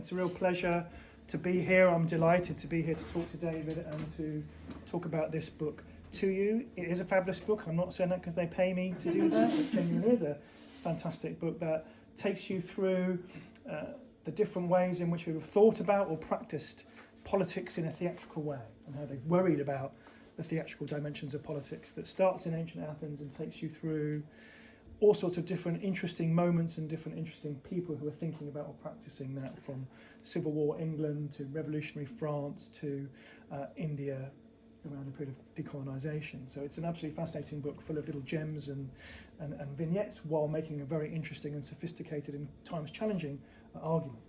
It's a real pleasure to be here. I'm delighted to be here to talk to David and to talk about this book to you. It is a fabulous book. I'm not saying that because they pay me to do that. It genuinely is a fantastic book that takes you through the different ways in which we've thought about or practiced politics in a theatrical way, and how they've worried about the theatrical dimensions of politics, that starts in ancient Athens and takes you through all sorts of different interesting moments and different interesting people who are thinking about or practicing that, from Civil War England to revolutionary France to India around the period of decolonisation. So it's an absolutely fascinating book full of little gems and vignettes, while making a very interesting and sophisticated and times challenging argument.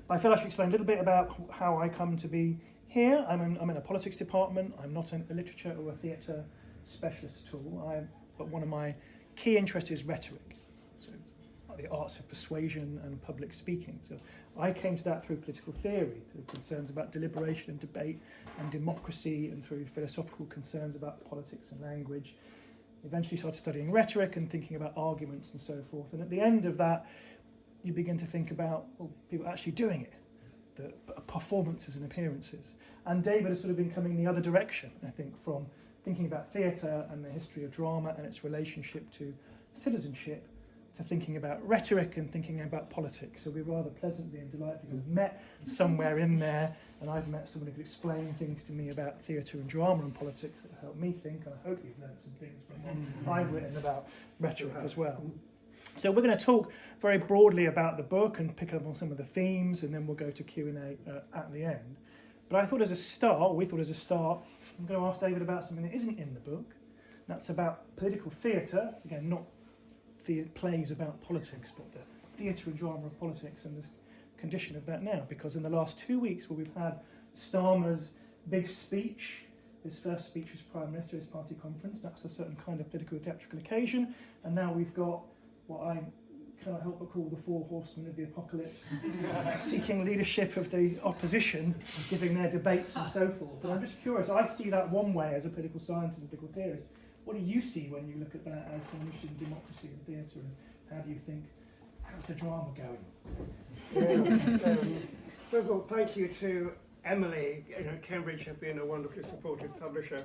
But I feel I should explain a little bit about how I come to be here. I'm in a politics department. I'm not a literature or a theatre specialist at all. But one of my key interest is rhetoric, so the arts of persuasion and public speaking. So I came to that through political theory, through concerns about deliberation and debate and democracy, and through philosophical concerns about politics and language. Eventually started studying rhetoric and thinking about arguments and so forth. And at the end of that, you begin to think about people actually doing it, the performances and appearances. And David has sort of been coming the other direction, I think, from thinking about theatre and the history of drama and its relationship to citizenship, to thinking about rhetoric and thinking about politics. So we rather pleasantly and delightfully have met somewhere in there, and I've met someone who could explain things to me about theatre and drama and politics that helped me think, and I hope you've learned some things from what I've written about rhetoric as well. So we're going to talk very broadly about the book and pick up on some of the themes, and then we'll go to Q&A at the end. But we thought as a start, I'm going to ask David about something that isn't in the book. That's about political theatre. Again, not plays about politics, but the theatre and drama of politics and the condition of that now. Because in the last 2 weeks, where we've had Starmer's big speech, his first speech was Prime Minister at his party conference. That's a certain kind of political theatrical occasion. And now we've got what I cannot help but call the four horsemen of the apocalypse, seeking leadership of the opposition, giving their debates and so forth. And I'm just curious, I see that one way as a political scientist and political theorist. What do you see when you look at that as someone interested in democracy and theatre, and how do you think, how's the drama going? First of all, thank you to Emily. Cambridge have been a wonderfully supportive publisher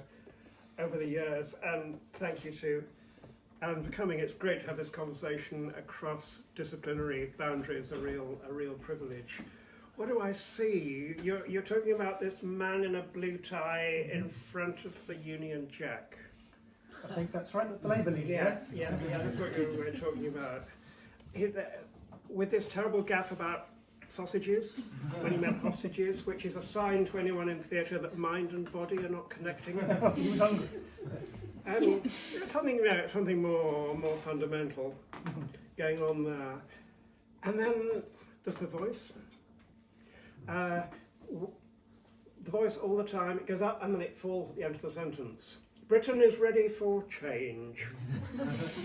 over the years, and thank you to Alan for coming. It's great to have this conversation across disciplinary boundaries, a real privilege. What do I see? You're talking about this man in a blue tie in front of the Union Jack. I think that's right, the Labour leader, yes? Yeah, that's what we're talking about. With this terrible gaffe about sausages, when he meant hostages, which is a sign to anyone in theatre that mind and body are not connecting. He was hungry. Something more fundamental going on there. And then there's the voice. The voice all the time, it goes up and then it falls at the end of the sentence. Britain is ready for change.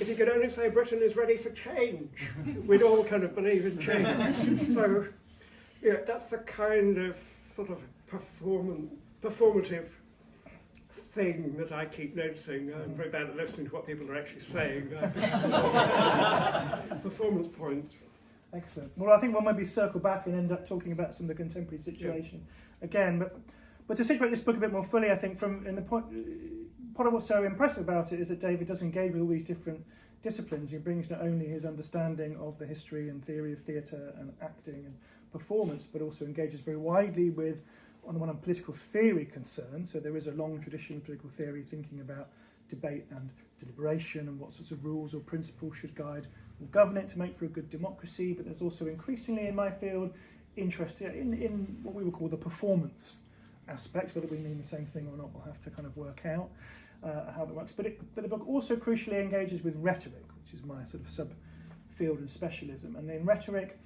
If you could only say Britain is ready for change, we'd all kind of believe in change. So, yeah, that's the kind of sort of performative thing that I keep noticing. I'm very bad at listening to what people are actually saying. Performance points. Excellent. Well, I think we'll maybe circle back and end up talking about some of the contemporary situation again. But to situate this book a bit more fully, I think part of what's so impressive about it is that David does engage with all these different disciplines. He brings not only his understanding of the history and theory of theatre and acting and performance, but also engages very widely with, on the one hand, political theory concerns. So there is a long tradition of political theory thinking about debate and deliberation and what sorts of rules or principles should guide or govern it to make for a good democracy. But there's also increasingly in my field interest in what we would call the performance aspect. Whether we mean the same thing or not, we'll have to kind of work out how that works. But the book also crucially engages with rhetoric, which is my sort of sub-field and specialism. And in rhetoric,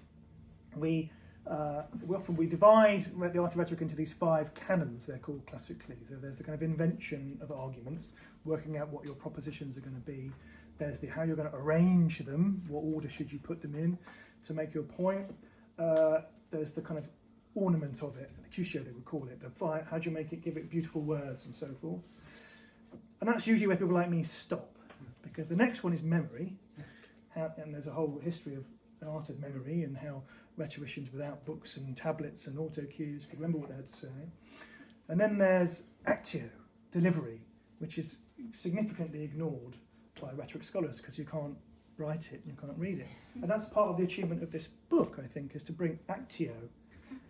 we divide the art of rhetoric into these 5 canons, they're called classically. So there's the kind of invention of arguments, working out what your propositions are going to be. There's how you're going to arrange them, what order should you put them in to make your point. There's the kind of ornament of it, the cutio they would call it, how do you make it, give it beautiful words and so forth. And that's usually where people like me stop, because the next one is memory, and there's a whole history of art of memory and how rhetoricians without books and tablets and auto cues could remember what they had to say. And then there's actio, delivery, which is significantly ignored by rhetoric scholars because you can't write it, you can't read it. And that's part of the achievement of this book, I think, is to bring actio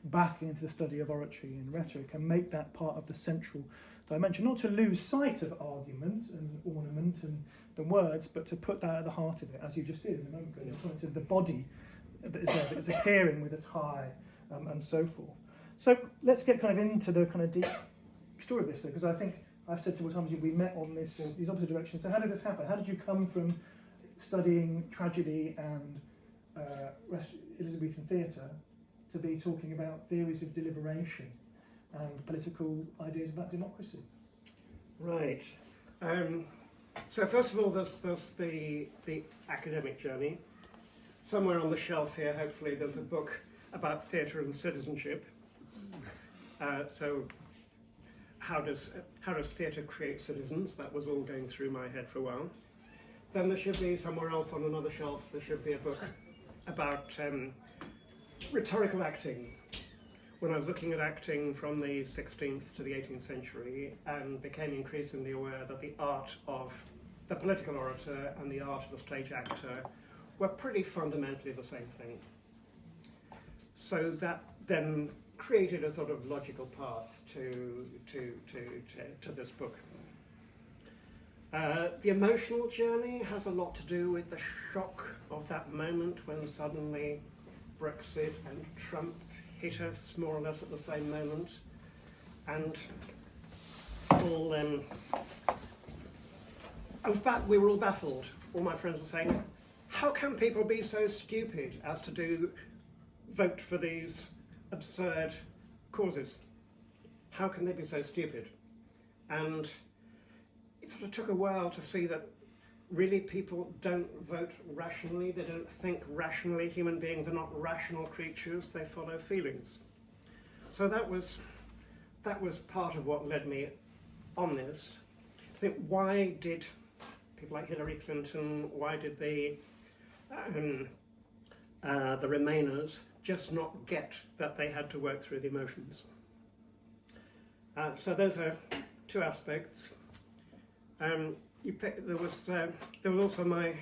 back into the study of oratory and rhetoric and make that part of the central dimension, not to lose sight of argument and ornament and the words, but to put that at the heart of it, as you just did in a moment ago, the points of the body that is there, that is appearing with a tie and so forth. So let's get kind of into the kind of deep story of this, because I think I've said several times we met on these opposite directions. So how did this happen? How did you come from studying tragedy and Elizabethan theatre to be talking about theories of deliberation and political ideas about democracy? Right. So first of all, there's the academic journey. Somewhere on the shelf here, hopefully, there's a book about theatre and citizenship. So how does theatre create citizens? That was all going through my head for a while. Then there should be somewhere else on another shelf, there should be a book about rhetorical acting. When I was looking at acting from the 16th to the 18th century and became increasingly aware that the art of the political orator and the art of the stage actor were pretty fundamentally the same thing. So that then created a sort of logical path to this book. The emotional journey has a lot to do with the shock of that moment when suddenly Brexit and Trump hit us more or less at the same moment, and all we were all baffled. All my friends were saying, how can people be so stupid as to vote for these absurd causes? How can they be so stupid? And it sort of took a while to see that really people don't vote rationally, they don't think rationally. Human beings are not rational creatures, they follow feelings. So that was part of what led me on this. I think, why did people like Hillary Clinton, why did the Remainers just not get that they had to work through the emotions? So those are two aspects. There was also my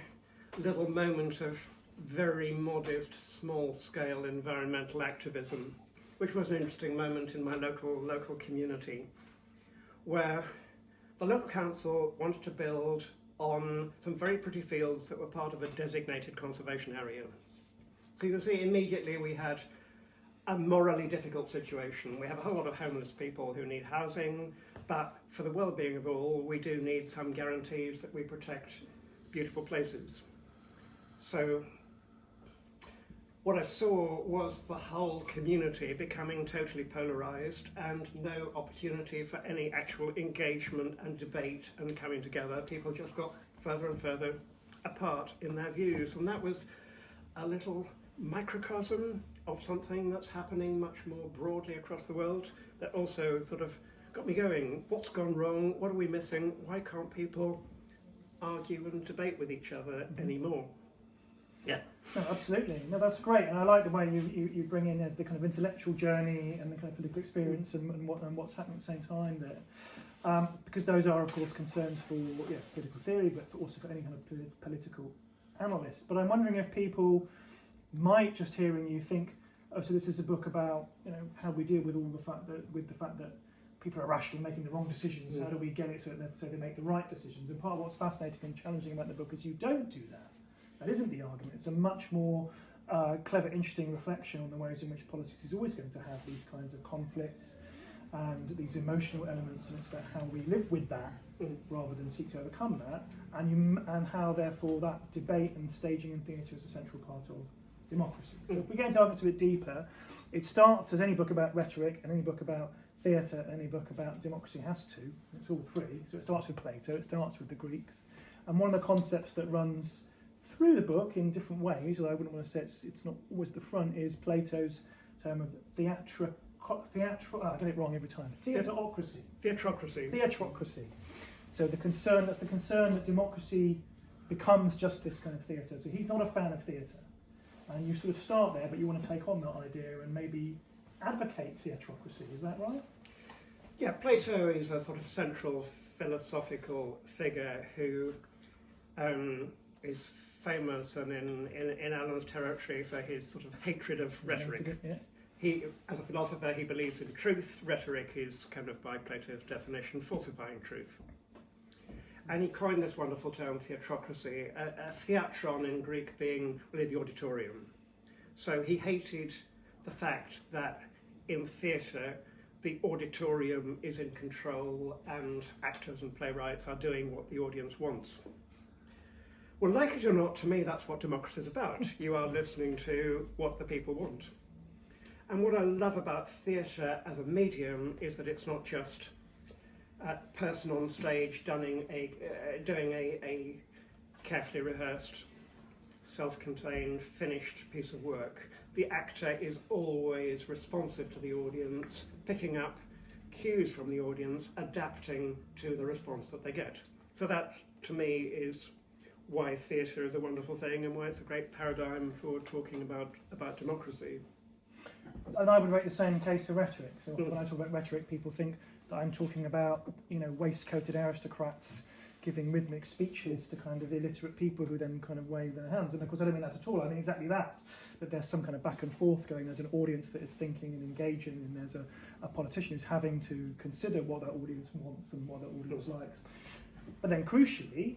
little moment of very modest, small-scale environmental activism, which was an interesting moment in my local community, where the local council wanted to build on some very pretty fields that were part of a designated conservation area. So you can see immediately we had a morally difficult situation. We have a whole lot of homeless people who need housing, but for the well-being of all, we do need some guarantees that we protect beautiful places. So what I saw was the whole community becoming totally polarised and no opportunity for any actual engagement and debate and coming together. People just got further and further apart in their views, and that was a little microcosm of something that's happening much more broadly across the world that also sort of got me going. What's gone wrong? What are we missing? Why can't people argue and debate with each other anymore? Yeah. No, absolutely. No, that's great, and I like the way you bring in the kind of intellectual journey and the kind of political experience and what's happening at the same time there, because those are, of course, concerns for political theory, but also for any kind of political analyst. But I'm wondering if people might, just hearing you, think, oh, so this is a book about how we deal with the fact that people are rationally making the wrong decisions. How do we get it so they make the right decisions? And part of what's fascinating and challenging about the book is you don't do that. That isn't the argument. It's a much more clever, interesting reflection on the ways in which politics is always going to have these kinds of conflicts and these emotional elements, and it's about how we live with that rather than seek to overcome that, and how therefore that debate and staging and theatre is a central part of democracy. So if we get into arguments a bit deeper, it starts, as any book about rhetoric and any book about theatre, any book about democracy has to, it's all three. So it starts with Plato, it starts with the Greeks, and one of the concepts that runs through the book in different ways, although I wouldn't want to say it's not always at the front, is Plato's term of theatrical. I get it wrong every time. Theatrocracy. Theatrocracy. So the concern that democracy becomes just this kind of theatre. So he's not a fan of theatre. And you sort of start there, but you want to take on that idea and maybe advocate theatrocracy, is that right? Yeah, Plato is a sort of central philosophical figure who is famous and in Alan's territory for his sort of hatred of rhetoric. Yeah. He, as a philosopher, he believes in truth. Rhetoric is kind of, by Plato's definition, falsifying truth. And he coined this wonderful term, theatrocracy, a theatron in Greek being really the auditorium. So he hated the fact that in theatre, the auditorium is in control and actors and playwrights are doing what the audience wants. Well, like it or not, to me, that's what democracy is about. You are listening to what the people want. And what I love about theatre as a medium is that it's not just a person on stage doing a carefully rehearsed, self-contained, finished piece of work. The actor is always responsive to the audience, picking up cues from the audience, adapting to the response that they get. So that, to me, is why theatre is a wonderful thing and why it's a great paradigm for talking about democracy. And I would make the same case for rhetoric. So when I talk about rhetoric, people think that I'm talking about, waistcoated aristocrats giving rhythmic speeches to kind of illiterate people who then kind of wave their hands. And of course, I don't mean that at all. I mean exactly that there's some kind of back and forth going. There's an audience that is thinking and engaging, and there's a politician who's having to consider what that audience wants and what that audience likes. But then crucially,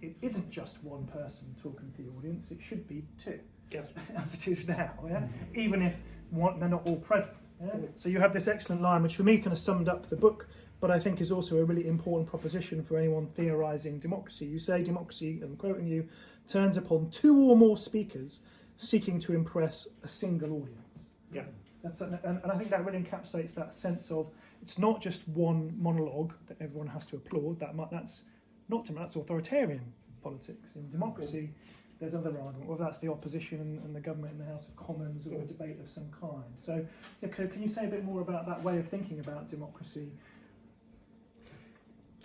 it isn't just one person talking to the audience, it should be two, Yes. as it is now, yeah? Even if they're not all present. Yeah? So you have this excellent line, which for me kind of summed up the book, but I think is also a really important proposition for anyone theorising democracy. You say democracy, I'm quoting you, turns upon two or more speakers seeking to impress a single audience. Yeah. And I think that really encapsulates that sense of it's not just one monologue that everyone has to applaud. That's authoritarian politics. In democracy, there's other argument, whether that's the opposition and the government in the House of Commons or a debate of some kind. So can you say a bit more about that way of thinking about democracy?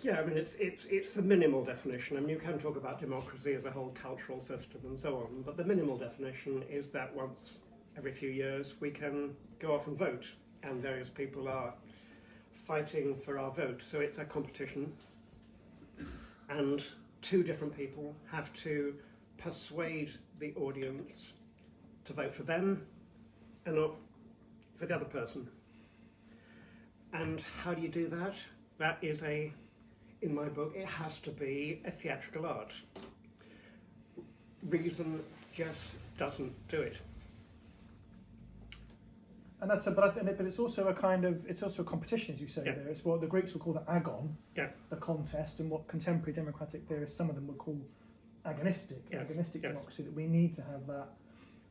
Yeah, I mean, it's the minimal definition. I mean, you can talk about democracy as a whole cultural system and so on, but the minimal definition is that once every few years we can go off and vote, and various people are fighting for our vote. So it's a competition, and two different people have to persuade the audience to vote for them and not for the other person. And how do you do that? That is in my book, it has to be a theatrical art. Reason just doesn't do it. And but it's also a competition, as you say there. It's what the Greeks would call the agon, the contest, and what contemporary democratic theorists, some of them would call agonistic democracy. That we need to have that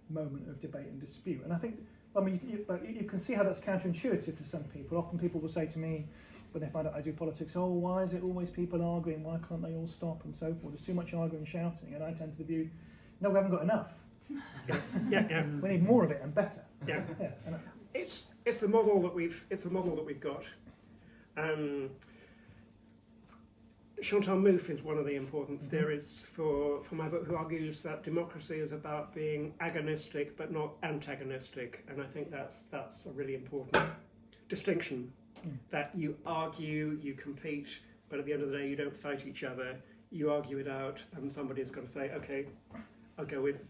moment of debate and dispute. And I think, you can see how that's counterintuitive to some people. Often people will say to me, when they find out I do politics, oh, why is it always people arguing? Why can't they all stop and so forth? There's too much arguing and shouting. And I tend to the view, no, we haven't got enough. We need more of it and better. It's the model that we've got. Chantal Mouffe is one of the important theorists for my book, who argues that democracy is about being agonistic but not antagonistic, and I think that's a really important distinction. That you argue, you compete, but at the end of the day you don't fight each other. You argue it out, and somebody's got to say, "Okay, I'll go with."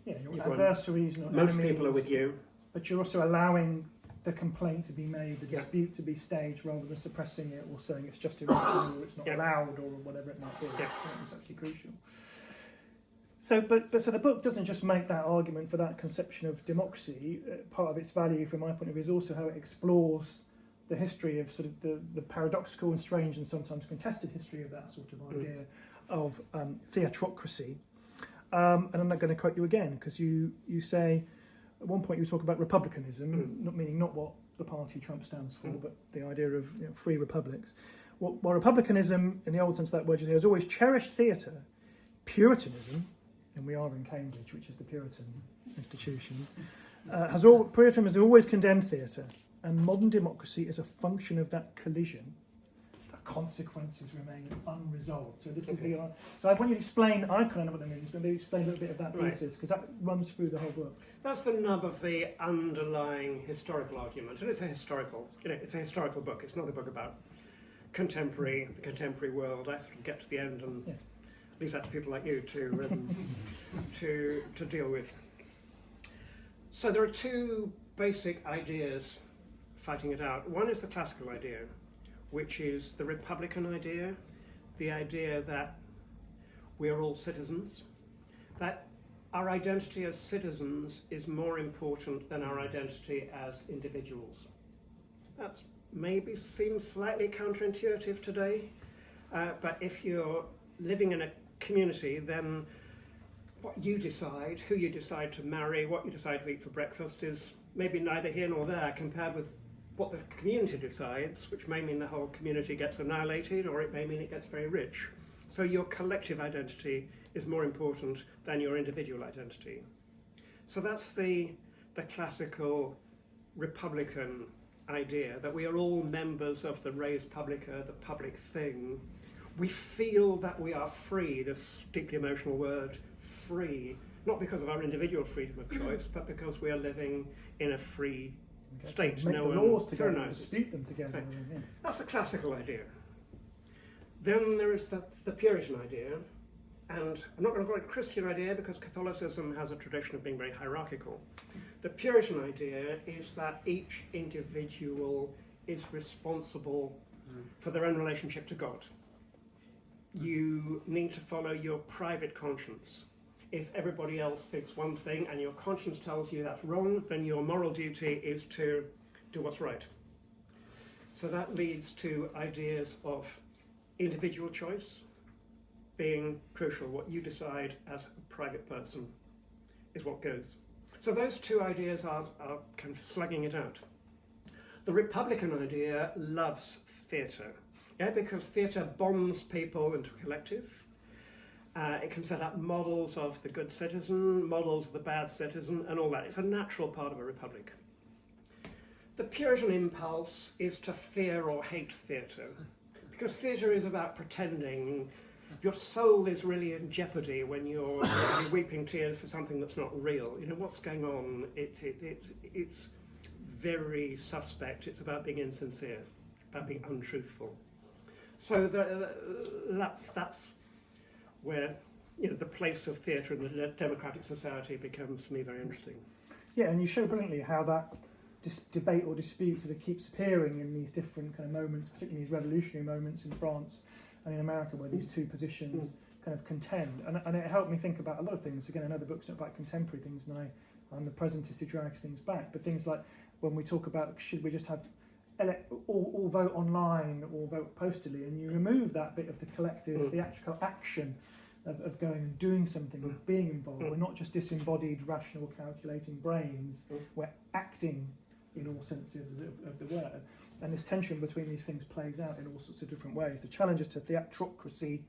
Your adversaries, not most enemies, people are with you. But you're also allowing the complaint to be made, the dispute to be staged, rather than suppressing it or saying it's just irrational or it's not allowed or whatever it might be. It's actually crucial. So the book doesn't just make that argument for that conception of democracy. Part of its value, from my point of view, is also how it explores the history of sort of the paradoxical and strange and sometimes contested history of that sort of idea of theatrocracy. And I'm not going to quote you again, because you say, at one point you talk about republicanism, not what the party Trump stands for, but the idea of free republics. While republicanism, in the old sense of that word, has always cherished theatre, Puritanism, and we are in Cambridge, which is the Puritan institution, Puritanism has always condemned theatre, and modern democracy is a function of that collision consequences remain unresolved. So this is the. So I want you to explain. I kind of know what that means, but maybe explain a little bit of that thesis, because that runs through the whole book. That's the nub of the underlying historical argument, and it's a historical. It's a historical book. It's not a book about the contemporary world. I sort of get to the end and leave that to people like you to deal with. So there are two basic ideas fighting it out. One is the classical idea, which is the Republican idea, the idea that we're all citizens, that our identity as citizens is more important than our identity as individuals. That maybe seems slightly counterintuitive today, but if you're living in a community, then what you decide, who you decide to marry, what you decide to eat for breakfast is maybe neither here nor there compared with what the community decides, which may mean the whole community gets annihilated, or it may mean it gets very rich. So your collective identity is more important than your individual identity. So that's the classical Republican idea, that we are all members of the res publica, the public thing. We feel that we are free, this deeply emotional word, free, not because of our individual freedom of choice, but because we are living in a free state. So make the laws together, dispute them together. Right. Yeah. That's the classical idea. Then there is the Puritan idea, and I'm not going to call it Christian idea because Catholicism has a tradition of being very hierarchical. The Puritan idea is that each individual is responsible for their own relationship to God. You need to follow your private conscience. If everybody else thinks one thing and your conscience tells you that's wrong, then your moral duty is to do what's right. So that leads to ideas of individual choice being crucial. What you decide as a private person is what goes. So those two ideas are kind of slugging it out. The Republican idea loves theatre, because theatre bonds people into a collective. It can set up models of the good citizen, models of the bad citizen, and all that. It's a natural part of a republic. The Puritan impulse is to fear or hate theatre, because theatre is about pretending. Your soul is really in jeopardy when you're weeping tears for something that's not real. You know, what's going on? It's very suspect. It's about being insincere, about being untruthful. So that's where the place of theatre in the democratic society becomes, to me, very interesting. Yeah, and you show brilliantly how that debate or dispute sort of keeps appearing in these different kind of moments, particularly these revolutionary moments in France and in America, where these two positions kind of contend. And it helped me think about a lot of things. Again, I know the book's not about contemporary things, and I'm the presentist who drags things back, but things like when we talk about should we just have all vote online or vote postally, and you remove that bit of the collective theatrical action of going and doing something, of being involved. We're not just disembodied, rational, calculating brains. We're acting in all senses of the word. And this tension between these things plays out in all sorts of different ways. The challenges to theatrocracy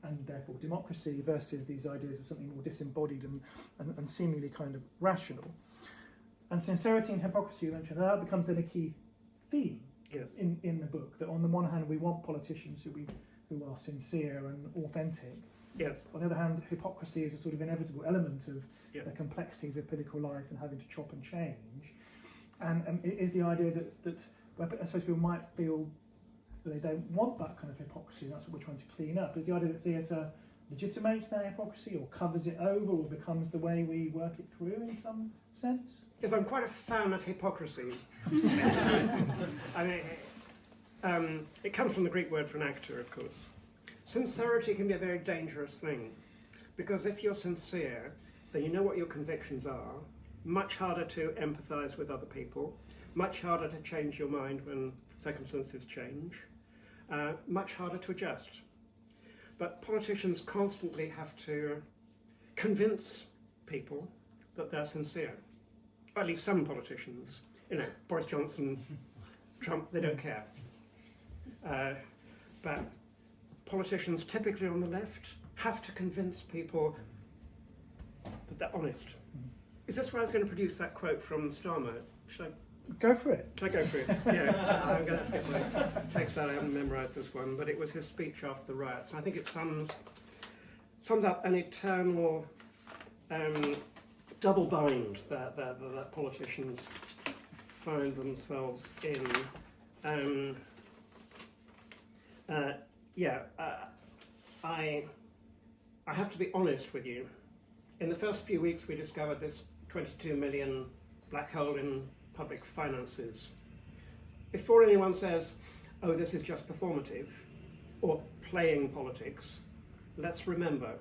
and therefore democracy versus these ideas of something more disembodied and seemingly kind of rational. And sincerity and hypocrisy, you mentioned, that becomes then a key theme in the book. That on the one hand, we want politicians who are sincere and authentic. Yes. On the other hand, hypocrisy is a sort of inevitable element of the complexities of political life and having to chop and change. And it is the idea that I suppose people might feel that they don't want that kind of hypocrisy. That's what we're trying to clean up. Is the idea that theatre legitimates that hypocrisy or covers it over or becomes the way we work it through in some sense? Yes, I'm quite a fan of hypocrisy. I mean, it comes from the Greek word for an actor, of course. Sincerity can be a very dangerous thing, because if you're sincere, then you know what your convictions are, much harder to empathise with other people, much harder to change your mind when circumstances change, much harder to adjust. But politicians constantly have to convince people that they're sincere. Or at least some politicians. Boris Johnson, Trump, they don't care. But politicians, typically on the left, have to convince people that they're honest. Is this where I was going to produce that quote from Starmer? Should I Go for it. Can I go through it? Yeah, I'm going to have to get my text out. I haven't memorised this one, but it was his speech after the riots. And I think it sums up an eternal double bind that politicians find themselves in. I have to be honest with you. In the first few weeks, we discovered this 22 million black hole in public finances. Before anyone says, oh, this is just performative or playing politics, let's remember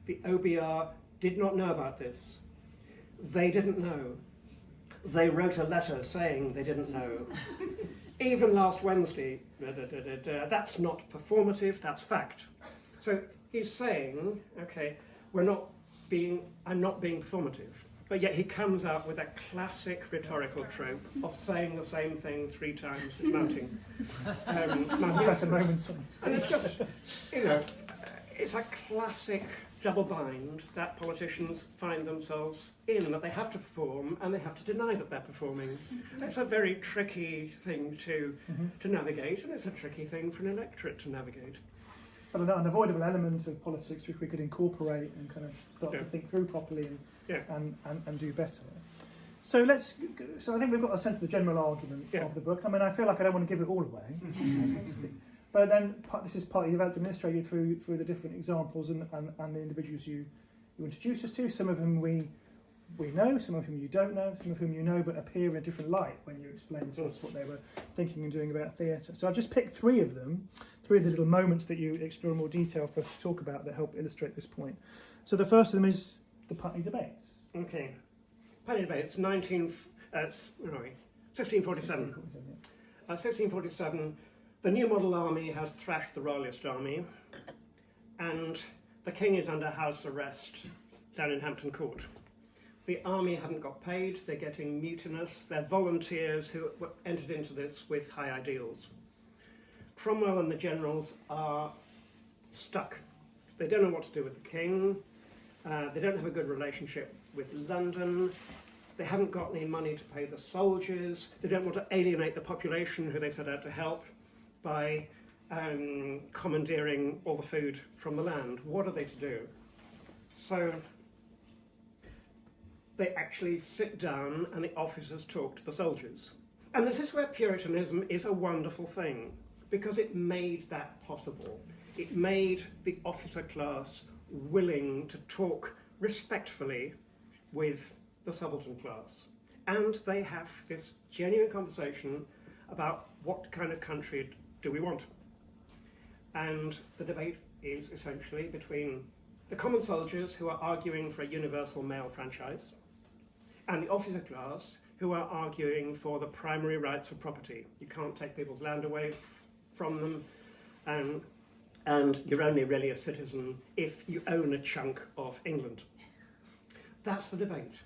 the OBR did not know about this. They didn't know. They wrote a letter saying they didn't know. Even last Wednesday, that's not performative, that's fact. So he's saying, okay, I'm not being performative. But yet he comes out with a classic rhetorical trope of saying the same thing 3 times, mounting. And it's just, it's a classic double bind that politicians find themselves in, that they have to perform and they have to deny that they're performing. It's a very tricky thing to navigate, and it's a tricky thing for an electorate to navigate. But an unavoidable element of politics which we could incorporate and kind of start to think through properly and do better. So I think we've got a sense of the general argument of the book. I mean, I feel like I don't want to give it all away, but then this is partly demonstrated through the different examples and the individuals you introduce us to. Some of whom we know, some of whom you don't know, some of whom you know but appear in a different light when you explain to us what they were thinking and doing about theatre. So I've just picked 3 of them, 3 of the little moments that you explore in more detail for us to talk about that help illustrate this point. So the first of them is the Putney debates. Okay. Putney debates, 1647. 1647, the New Model Army has thrashed the Royalist Army, and the King is under house arrest down in Hampton Court. The army haven't got paid, they're getting mutinous, they're volunteers who entered into this with high ideals. Cromwell and the generals are stuck. They don't know what to do with the king, they don't have a good relationship with London, they haven't got any money to pay the soldiers, they don't want to alienate the population who they set out to help by commandeering all the food from the land. What are they to do? So they actually sit down and the officers talk to the soldiers. And this is where Puritanism is a wonderful thing, because it made that possible. It made the officer class willing to talk respectfully with the subaltern class. And they have this genuine conversation about what kind of country do we want. And the debate is essentially between the common soldiers who are arguing for a universal male franchise and the officer class who are arguing for the primary rights of property. You can't take people's land away from them, and you're only really a citizen if you own a chunk of England. That's the debate.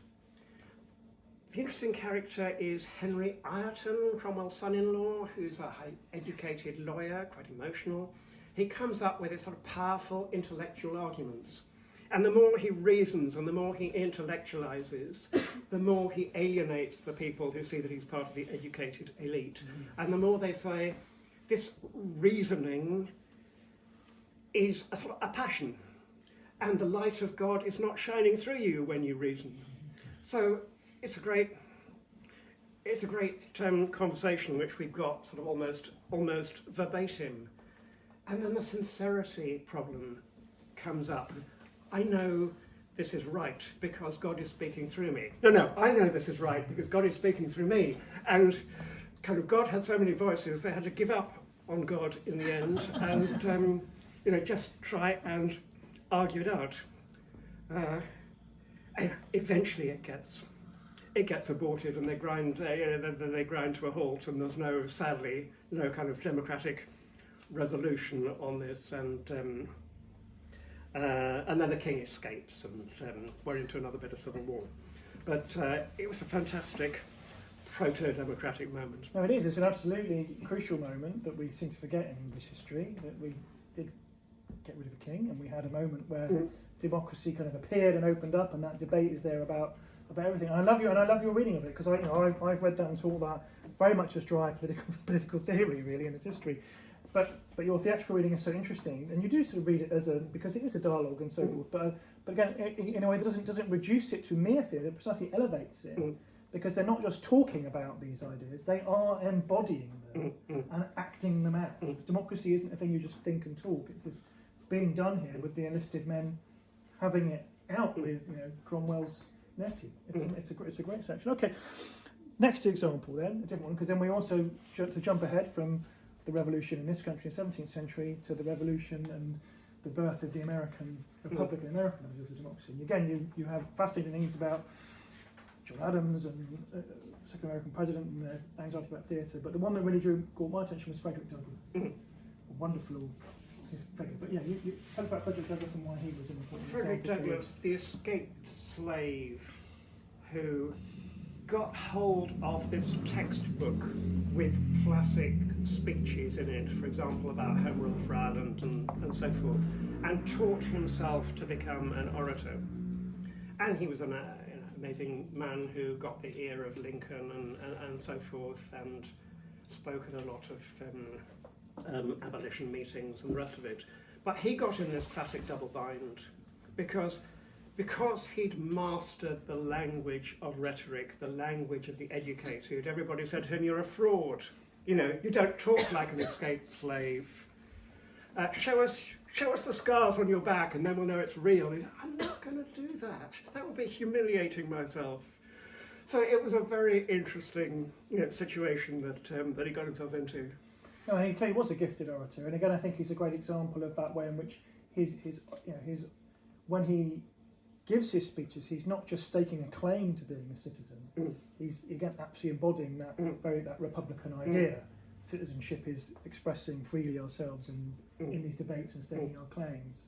The interesting character is Henry Ireton, Cromwell's son-in-law, who's a high-educated lawyer, quite emotional. He comes up with this sort of powerful intellectual arguments. And the more he reasons and the more he intellectualizes, the more he alienates the people who see that he's part of the educated elite. And the more they say, this reasoning is a sort of a passion, and the light of God is not shining through you when you reason. So it's a great conversation which we've got sort of almost verbatim. And then the sincerity problem comes up. I know this is right because God is speaking through me. No, I know this is right because God is speaking through me. And kind of God had so many voices, they had to give up on God in the end and just try and argue it out. Eventually it gets aborted and they grind to a halt, and there's sadly no kind of democratic resolution on this, and then the king escapes, and we're into another bit of civil war. But it was a fantastic proto-democratic moment. No, it is. It's an absolutely crucial moment that we seem to forget in English history, that we did get rid of a king, and we had a moment where democracy kind of appeared and opened up, and that debate is there about about everything. And I love your reading of it, because I've read that and taught that very much as dry political theory, really, and its history. But your theatrical reading is so interesting, and you do sort of read it because it is a dialogue and so forth. But again, in a way that doesn't reduce it to mere theory; it precisely elevates it, because they're not just talking about these ideas; they are embodying them and acting them out. Democracy isn't a thing you just think and talk; it's this being done here with the enlisted men having it out with Cromwell's nephew. It's a great section. Okay, next example then, a different one, because then we also to jump ahead from the revolution in this country in the 17th century to the revolution and the birth of the American Republic and American ideas of democracy. And again, you have fascinating things about John Adams and second American president and their anxiety about theatre. But the one that really caught my attention was Freid Doug, a wonderful figure. But yeah, you tell us about Freid Douglass and why he was an important Freid Douglass, the escaped slave who got hold of this textbook with classic speeches in it, for example, about Home Rule for Ireland and so forth, and taught himself to become an orator. And he was an amazing man who got the ear of Lincoln and so forth, and spoke at a lot of abolition meetings and the rest of it. But he got in this classic double bind because he'd mastered the language of rhetoric, the language of the educated. Everybody said to him, "You're a fraud. You don't talk like an escaped slave. Show us the scars on your back, and then we'll know it's real." He said, "I'm not going to do that. That would be humiliating myself." So it was a very interesting situation that he got himself into. No, he was a gifted orator, and again, I think he's a great example of that way in which his when he gives his speeches, he's not just staking a claim to being a citizen. He's again absolutely embodying that Republican idea. Citizenship is expressing freely ourselves in these debates and stating our claims.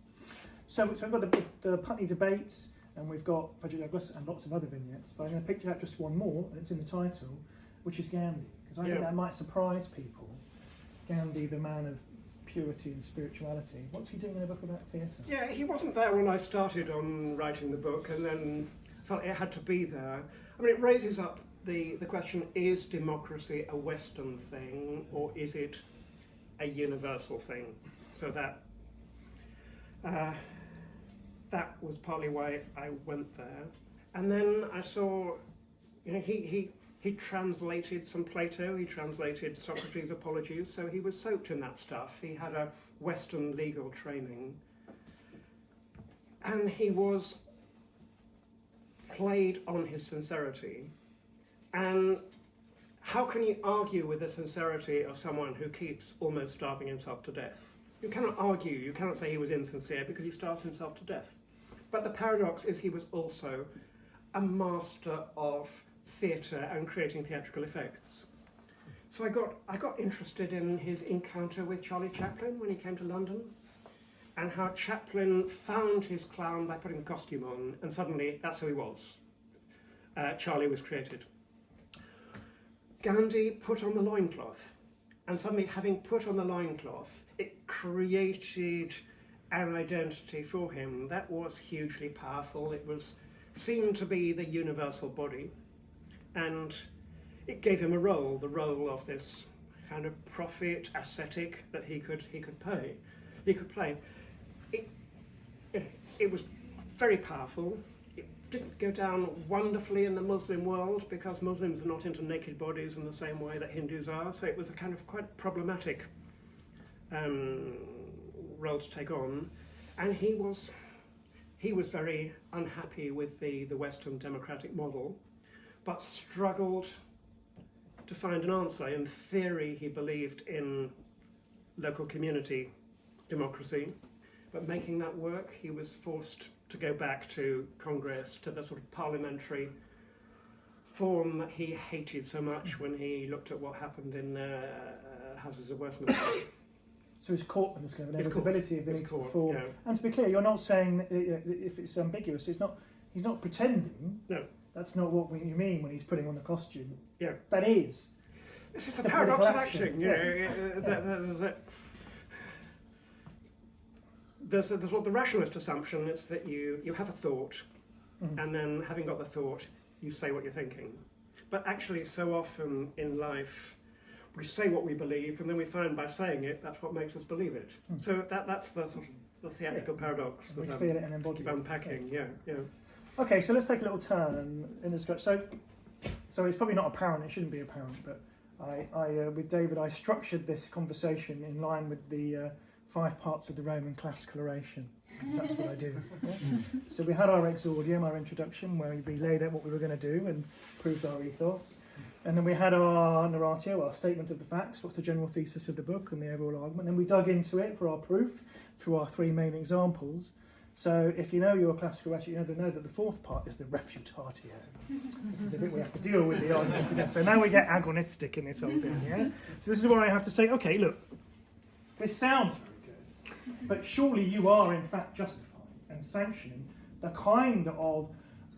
So we've got the Putney debates, and we've got Freid Douglass and lots of other vignettes. But I'm going to pick out just one more, and it's in the title, which is Gandhi, because I think that might surprise people. Gandhi, the man of purity and spirituality. What's he doing in a book about theatre? Yeah, he wasn't there when I started on writing the book, and then felt it had to be there. I mean, it raises up the question, is democracy a Western thing, or is it a universal thing? So that was partly why I went there. And then I saw, he translated some Plato, he translated Socrates' Apologies, so he was soaked in that stuff. He had a Western legal training. And he was played on his sincerity. And how can you argue with the sincerity of someone who keeps almost starving himself to death? You cannot argue, you cannot say he was insincere because he starves himself to death. But the paradox is he was also a master of theatre and creating theatrical effects. So I got interested in his encounter with Charlie Chaplin when he came to London, and how Chaplin found his clown by putting a costume on, and suddenly that's who he was. Charlie was created. Gandhi put on the loincloth, and suddenly having put on the loincloth, it created an identity for him that was hugely powerful. It seemed to be the universal body. And it gave him a role, the role of this kind of prophet, ascetic that he could play. It was very powerful. It didn't go down wonderfully in the Muslim world because Muslims are not into naked bodies in the same way that Hindus are. So it was a kind of quite problematic role to take on, and he was very unhappy with the Western democratic model, but struggled to find an answer. In theory, he believed in local community democracy, but making that work, he was forced to go back to Congress, to the sort of parliamentary form that he hated so much when he looked at what happened in Houses of Westminster. So he's caught in this kind of inevitability of being to perform. Yeah. And to be clear, you're not saying that if it's ambiguous, he's not pretending. No. That's not what you mean when he's putting on the costume. Yeah. That is. This is the paradox of acting. There's the rationalist assumption is that you have a thought, and then having got the thought, you say what you're thinking. But actually, so often in life, we say what we believe, and then we find by saying it, that's what makes us believe it. So that's the sort of the theatrical paradox And we that feel it and embody keep it. unpacking. Yeah. Okay, so let's take a little turn in this. So it's probably not apparent, it shouldn't be apparent, but I with David, I structured this conversation in line with the 5 parts of the Roman classical oration, because that's what I do. Yeah? So we had our exordium, our introduction, where we laid out what we were going to do and proved our ethos. And then we had our narratio, our statement of the facts, what's the general thesis of the book and the overall argument. And we dug into it for our proof through our 3 main examples. So if you know your classical rhetoric, you know that the 4th part is the refutatio. This is the bit we have to deal with the arguments again. So now we get agonistic in this whole bit, yeah? So this is where I have to say, okay, look, this sounds very good, but surely you are in fact justifying and sanctioning the kind of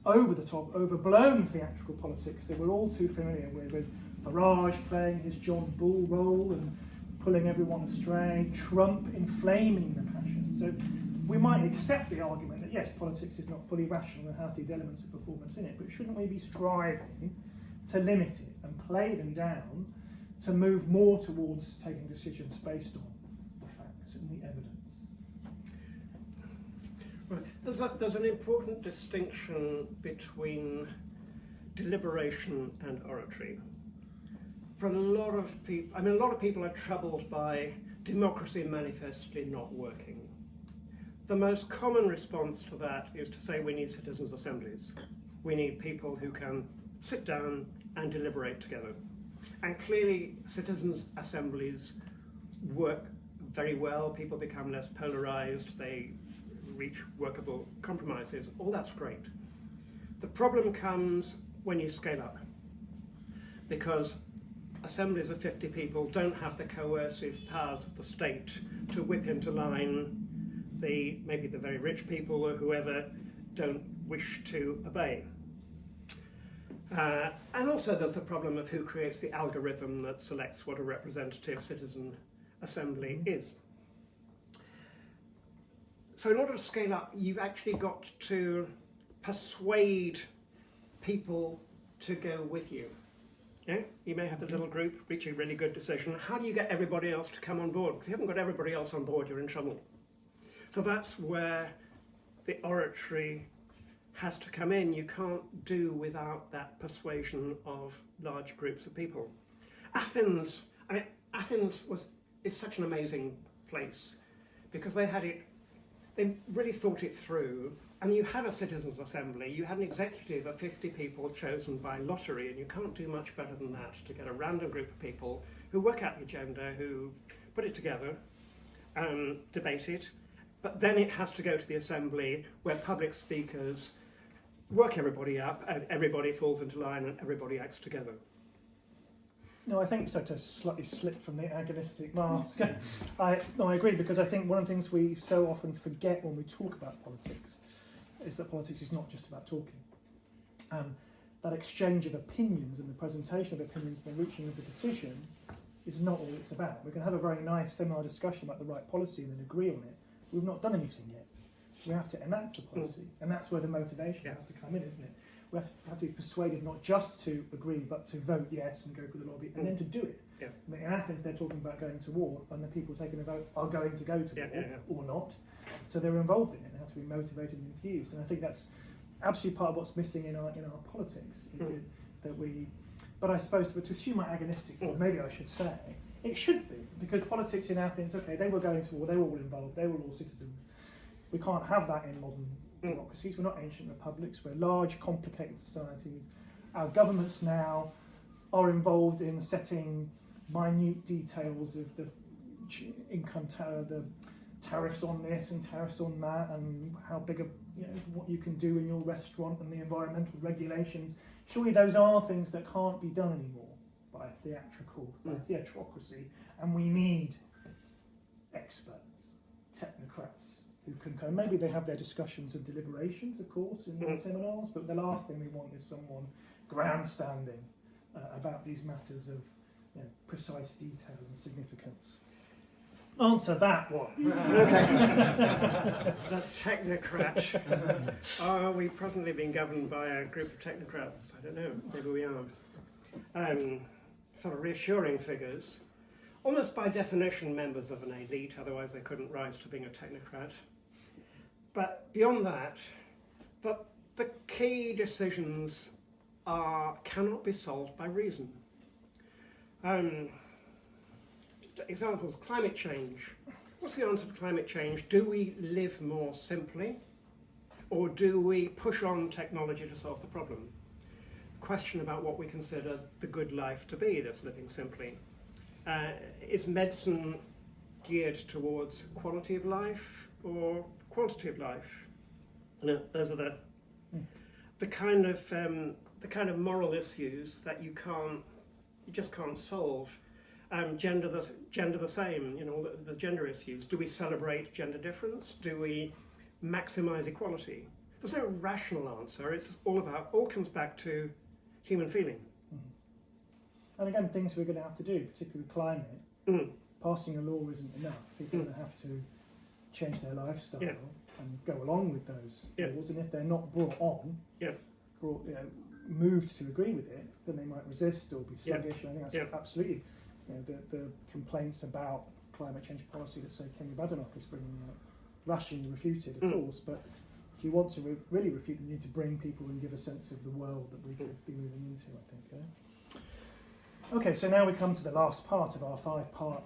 over-the-top, overblown theatrical politics that we're all too familiar with Farage playing his John Bull role and pulling everyone astray, Trump inflaming the passion. So we might accept the argument that yes, politics is not fully rational and has these elements of performance in it, but shouldn't we be striving to limit it and play them down to move more towards taking decisions based on the facts and the evidence? Right. There's an important distinction between deliberation and oratory. For a lot of people, a lot of people are troubled by democracy manifestly not working. The most common response to that is to say we need citizens' assemblies. We need people who can sit down and deliberate together. And clearly citizens' assemblies work very well. People become less polarized. They reach workable compromises. All that's great. The problem comes when you scale up, because assemblies of 50 people don't have the coercive powers of the state to whip into line maybe the very rich people or whoever don't wish to obey. And also there's the problem of who creates the algorithm that selects what a representative citizen assembly is. So in order to scale up, you've actually got to persuade people to go with you. Yeah? You may have the little group reach a really good decision. How do you get everybody else to come on board? Because if you haven't got everybody else on board, you're in trouble. So that's where the oratory has to come in. You can't do without that persuasion of large groups of people. Athens is such an amazing place because they really thought it through. And you had a citizens' assembly, you had an executive of 50 people chosen by lottery, and you can't do much better than that to get a random group of people who work out the agenda, who put it together, debate it, but then it has to go to the assembly where public speakers work everybody up and everybody falls into line and everybody acts together. No, I think so, to slightly slip from the agonistic mask. I agree, because I think one of the things we so often forget when we talk about politics is that politics is not just about talking. That exchange of opinions and the presentation of opinions and the reaching of a decision is not all it's about. We can have a very nice seminar discussion about the right policy and then agree on it. We've not done anything yet. We have to enact a policy, and that's where the motivation has to come in, isn't it? We have to be persuaded not just to agree, but to vote yes and go for the lobby, and then to do it. Yeah. I mean, in Athens, they're talking about going to war, and the people taking the vote are going to go to war or not. So they're involved in it. They have to be motivated and enthused, and I think that's absolutely part of what's missing in our politics. But I suppose to assume my agonistic, or maybe I should say, it should be, because politics in Athens, okay, they were going to war, they were all involved, they were all citizens. We can't have that in modern democracies. We're not ancient republics. We're large, complicated societies. Our governments now are involved in setting minute details of the income the tariffs on this and tariffs on that, and how big what you can do in your restaurant, and the environmental regulations. Surely those are things that can't be done anymore by theatrocracy, and we need experts, technocrats, who can come. Maybe they have their discussions and deliberations, of course, in their seminars, but the last thing we want is someone grandstanding about these matters of precise detail and significance. Answer that one. Okay. The technocrat. Are we presently being governed by a group of technocrats? I don't know. Maybe we are. Sort of reassuring figures. Almost by definition members of an elite, otherwise they couldn't rise to being a technocrat. But beyond that, the key decisions cannot be solved by reason. Examples, climate change. What's the answer to climate change? Do we live more simply, or do we push on technology to solve the problem? Question about what we consider the good life to be, this living simply. Is medicine geared towards quality of life or quantity of life? No, those are the kind of moral issues that you just can't solve. Gender the same, the gender issues. Do we celebrate gender difference? Do we maximize equality? There's no rational answer. It's all comes back to human feeling. Mm-hmm. And again, things we're going to have to do, particularly with climate. Passing a law isn't enough. People are going to have to change their lifestyle and go along with those laws. And if they're not brought on, moved to agree with it, then they might resist or be sluggish. I think that's absolutely. The complaints about climate change policy that, say, Kenny Badenoch is bringing out, rationally refuted, of course, but if you want to really refute them, you need to bring people and give a sense of the world that we could be moving into, I think. Okay, so now we come to the last part of our 5-part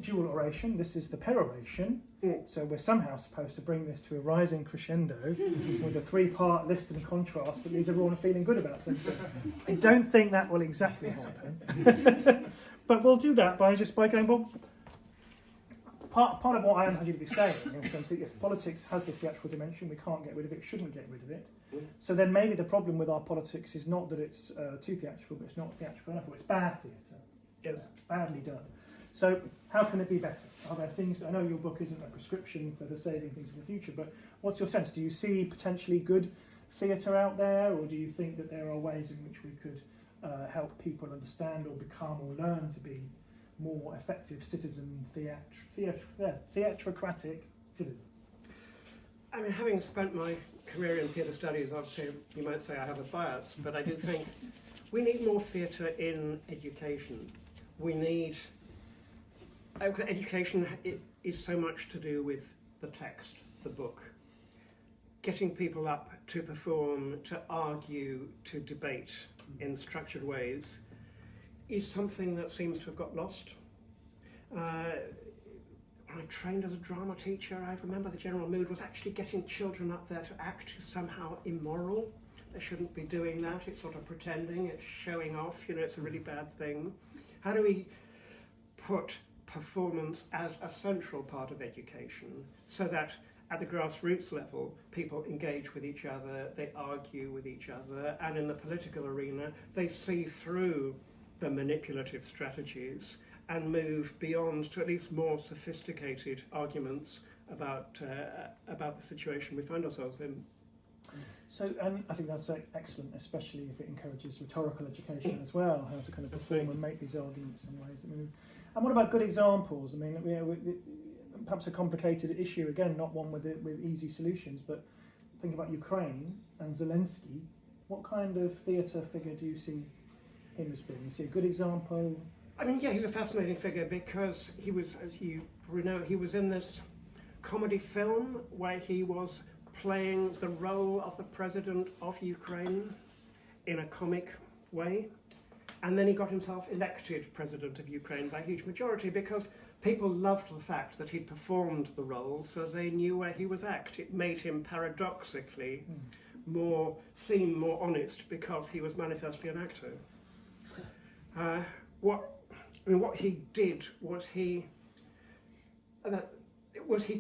dual oration. This is the peroration. So we're somehow supposed to bring this to a rising crescendo with a 3-part list and contrast that leaves everyone feeling good about something. I don't think that will exactly happen. But we'll do that by going, well, part of what I am going to be saying, in the sense that yes, politics has this theatrical dimension, we can't get rid of it, shouldn't get rid of it. So then maybe the problem with our politics is not that it's too theatrical, but it's not theatrical enough, or it's bad theatre. It's badly done. So how can it be better? Are there things, I know your book isn't a prescription for the saving things in the future, but what's your sense? Do you see potentially good theatre out there, or do you think that there are ways in which we could help people understand or become or learn to be more effective citizen, theatrocratic citizens? I mean, having spent my career in theatre studies, obviously you might say I have a bias, but I do think we need more theatre in education. We need... Education is so much to do with the text, the book. Getting people up to perform, to argue, to debate in structured ways is something that seems to have got lost. When I trained as a drama teacher, I remember the general mood was actually getting children up there to act somehow immoral. They shouldn't be doing that, it's sort of pretending, it's showing off, it's a really bad thing. How do we put performance as a central part of education so that at the grassroots level people engage with each other, they argue with each other, and in the political arena they see through the manipulative strategies and move beyond to at least more sophisticated arguments about the situation we find ourselves in. So, and I think that's excellent, especially if it encourages rhetorical education as well, how to kind of perform and make these arguments in ways that move. And what about good examples? I mean, perhaps a complicated issue, again, not one with easy solutions, but think about Ukraine and Zelensky. What kind of theatre figure do you see him as being? Is he a good example? I mean, yeah, he's a fascinating figure because he was, as you know, he was in this comedy film where he was playing the role of the president of Ukraine in a comic way. And then he got himself elected president of Ukraine by a huge majority because people loved the fact that he'd performed the role, so they knew where he was at. It made him paradoxically seem more honest because he was manifestly an actor. What he did was he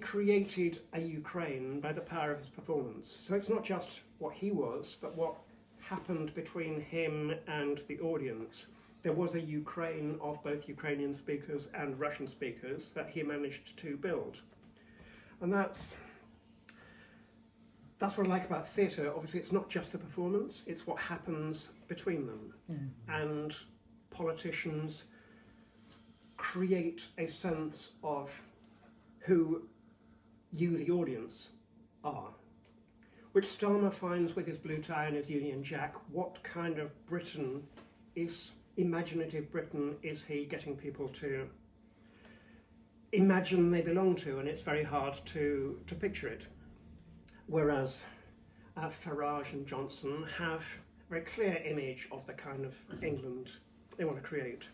created a Ukraine by the power of his performance. So it's not just what he was, but what happened between him and the audience. There was a Ukraine of both Ukrainian speakers and Russian speakers that he managed to build. And that's what I like about theatre. Obviously, it's not just the performance, it's what happens between them. And politicians create a sense of who you, the audience, are. Which Starmer finds with his blue tie and his Union Jack, what kind of Britain is, imaginative Britain, is he getting people to imagine they belong to, and it's very hard to picture it. Whereas Farage and Johnson have a very clear image of the kind of England they want to create.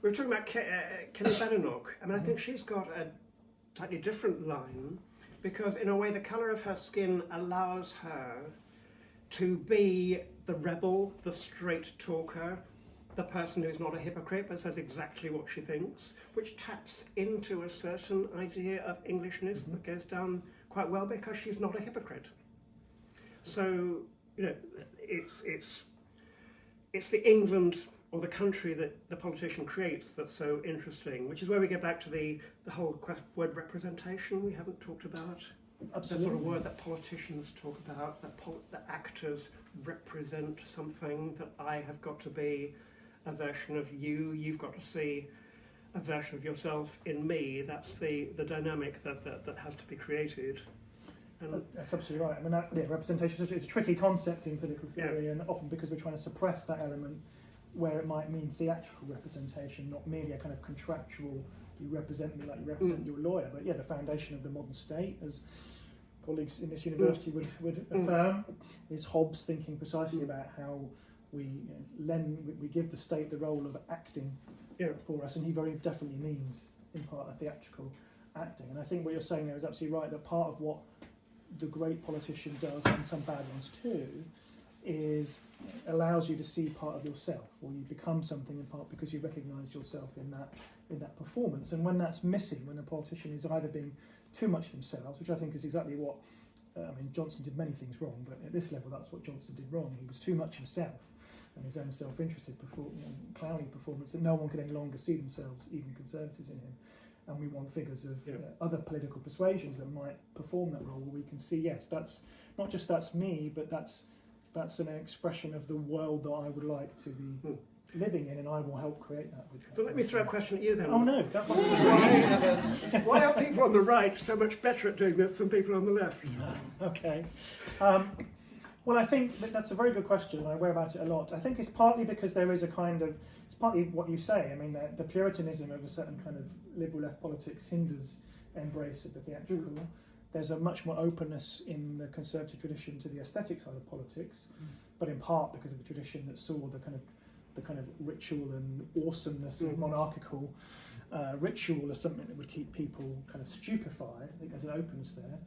We were talking about Kelly Badenoch. I mean, I think she's got a slightly different line, because in a way the colour of her skin allows her to be the rebel, the straight talker, the person who's not a hypocrite but says exactly what she thinks, which taps into a certain idea of Englishness that goes down quite well because she's not a hypocrite. So, you know, it's the England or the country that the politician creates that's so interesting, which is where we get back to the whole word representation we haven't talked about. Absolutely. The sort of word that politicians talk about, that actors represent something, that I have got to be a version of you, you've got to see a version of yourself in me. That's the dynamic that has to be created. And that's absolutely right. I mean, representation is a tricky concept in political theory, and often because we're trying to suppress that element where it might mean theatrical representation, not merely a kind of contractual, you represent me like you represent your lawyer. But yeah, the foundation of the modern state, as colleagues in this university would affirm, is Hobbes thinking precisely about how we give the state the role of acting for us, and he very definitely means, in part, a theatrical acting. And I think what you're saying there is absolutely right, that part of what the great politician does, and some bad ones too, is allows you to see part of yourself, or you become something in part because you recognise yourself in that performance. And when that's missing, when the politician is either being too much themselves, which I think is exactly what Johnson did many things wrong, but at this level that's what Johnson did wrong. He was too much himself and his own self-interested clowny performance, that no one could any longer see themselves, even Conservatives, in him. And we want figures of other political persuasions that might perform that role, where we can see, yes, that's not just that's me, but that's an expression of the world that I would like to be living in, and I will help create that. So let me throw a question at you then. Oh no, that wasn't right. Why are people on the right so much better at doing this than people on the left? Okay. Well, I think that's a very good question, and I worry about it a lot. I think it's partly because there is it's partly what you say. I mean, the Puritanism of a certain kind of liberal left politics hinders embrace of the theatrical. There's a much more openness in the conservative tradition to the aesthetic side of politics, but in part because of the tradition that saw the kind of ritual and awesomeness of monarchical ritual as something that would keep people kind of stupefied. I think there's an openness there,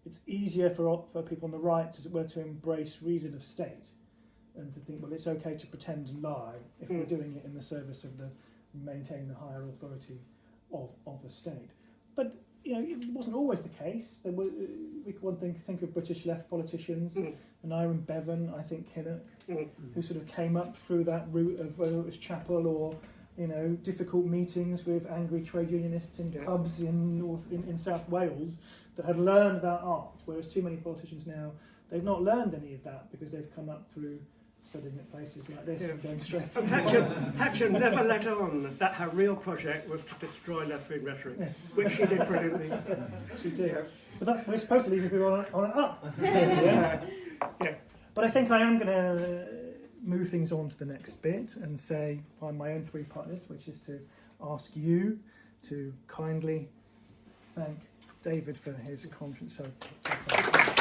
it's easier for people on the right, as it were, to embrace reason of state and to think, well, it's okay to pretend and lie if we're doing it in the service of maintaining the higher authority of the state. But it wasn't always the case. We could think of British left politicians, and Aaron Bevan, I think Kinnock, who sort of came up through that route of whether it was chapel or difficult meetings with angry trade unionists in pubs in South Wales, that had learned that art, whereas too many politicians now, they've not learned any of that because they've come up through studying at places like this and going straight to Thatcher never let on that her real project was to destroy left-wing rhetoric, which she did brilliantly. Yes, she did. But we're supposed to leave people on an up. Yeah. But I think I am going to move things on to the next bit and find my own three-part list, which is to ask you to kindly thank David for his conference so far.